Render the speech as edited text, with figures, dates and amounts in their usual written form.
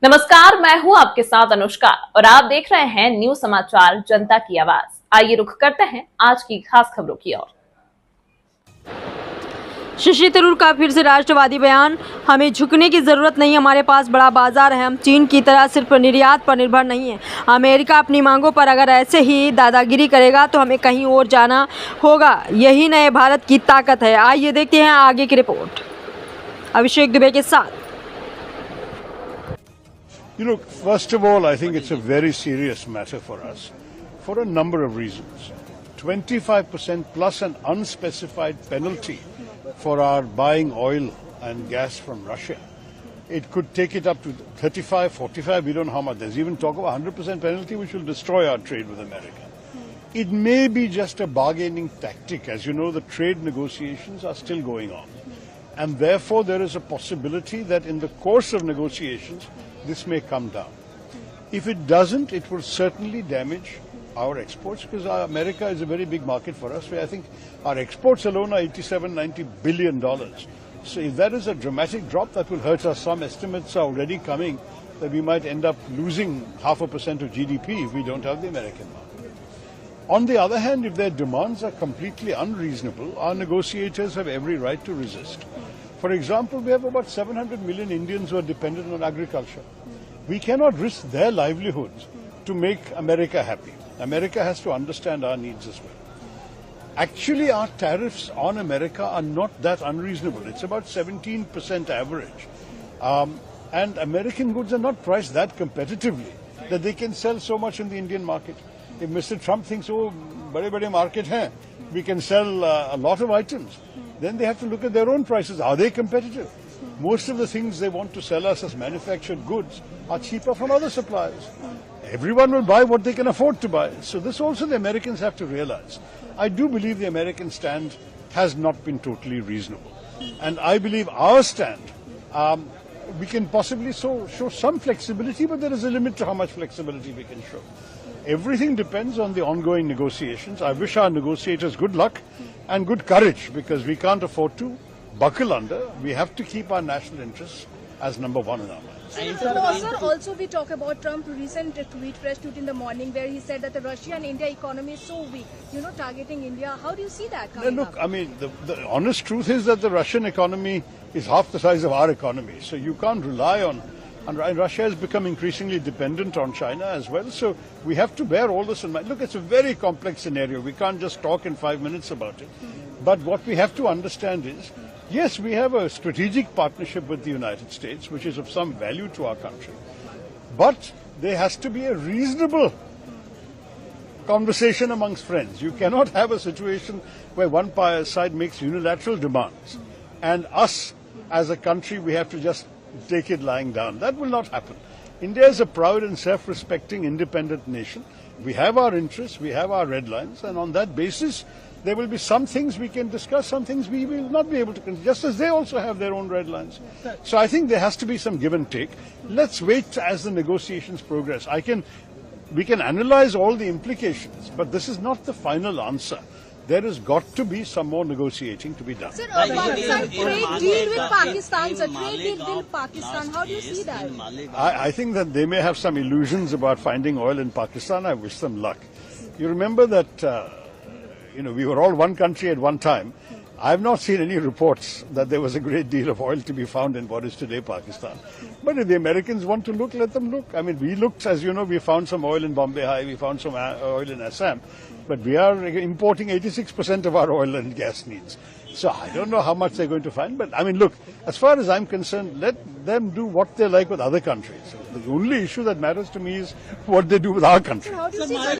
नमस्कार, मैं हूं आपके साथ अनुष्का और आप देख रहे हैं न्यूज समाचार जनता की आवाज। आइए रुख करते हैं आज की खास खबरों की ओर। शशि थरूर का फिर से राष्ट्रवादी बयान। हमें झुकने की जरूरत नहीं, हमारे पास बड़ा बाजार है, हम चीन की तरह सिर्फ निर्यात पर निर्भर नहीं है। अमेरिका अपनी मांगों पर अगर ऐसे ही दादागिरी करेगा तो हमें कहीं और जाना होगा। यही नए भारत की ताकत है। आइए देखते हैं आगे की रिपोर्ट अभिषेक दुबे के साथ। You know, first of all, I think it's a very serious matter for us for a number of reasons. 25% plus an unspecified penalty for our buying oil and gas from Russia. It could take it up to 35, 45, we don't know how much. There's even talk of a 100% penalty which will destroy our trade with America. It may be just a bargaining tactic. As you know, the trade negotiations are still going on. And therefore, there is a possibility that in the course of negotiations, this may come down. If it doesn't, it will certainly damage our exports because America is a very big market for us. I think our exports alone are $87-90 billion. So if that is a dramatic drop, that will hurt us. Some estimates are already coming that we might end up losing 0.5% of GDP if we don't have the American market. On the other hand, if their demands are completely unreasonable, our negotiators have every right to resist. For example, we have about 700 million Indians who are dependent on agriculture. We cannot risk their livelihoods to make America happy. America has to understand our needs as well. Actually, our tariffs on America are not that unreasonable. It's about 17% average. And American goods are not priced that competitively that they can sell so much in the Indian market. If Mr. Trump thinks, oh, bade market hai, we can sell a lot of items, then they have to look at their own prices. Are they competitive? Most of the things they want to sell us as manufactured goods are cheaper from other suppliers. Everyone will buy what they can afford to buy. So this also the Americans have to realize. I do believe the American stand has not been totally reasonable. And I believe our stand, we can possibly show some flexibility, but there is a limit to how much flexibility we can show. Everything depends on the ongoing negotiations. I wish our negotiators good luck and good courage because we can't afford to buckle under. We have to keep our national interests as number one in our minds. Sir, also we talk about Trump's recent fresh tweet in the morning where he said that the Russia and India economy is so weak, targeting India. How do you see that coming up? I mean, the honest truth is that the Russian economy is half the size of our economy. So you can't rely on. And Russia has become increasingly dependent on China as well. So we have to bear all this in mind. Look, it's a very complex scenario. We can't just talk in 5 minutes about it. But what we have to understand is, yes, we have a strategic partnership with the United States, which is of some value to our country. But there has to be a reasonable conversation amongst friends. You cannot have a situation where one side makes unilateral demands and us as a country, we have to just take it lying down. That will not happen. India is a proud and self-respecting independent nation. We have our interests, we have our red lines, and on that basis, there will be some things we can discuss, some things we will not be able to consider, just as they also have their own red lines. So I think there has to be some give and take. Let's wait as the negotiations progress. We can analyze all the implications, but this is not the final answer. There has got to be some more negotiating to be done. Sir, Pakistan trade deal with Pakistan, sir, trade deal with Pakistan. How do you see that? I think that they may have some illusions about finding oil in Pakistan. I wish them luck. You remember that, we were all one country at one time. I have not seen any reports that there was a great deal of oil to be found in what is today Pakistan. But if the Americans want to look, let them look. I mean, we looked, as you know, we found some oil in Bombay High, we found some oil in Assam. But we are importing 86% of our oil and gas needs. So I don't know how much they're going to find. But I mean, look, as far as I'm concerned, let them do what they like with other countries. The only issue that matters to me is what they do with our country. How do you see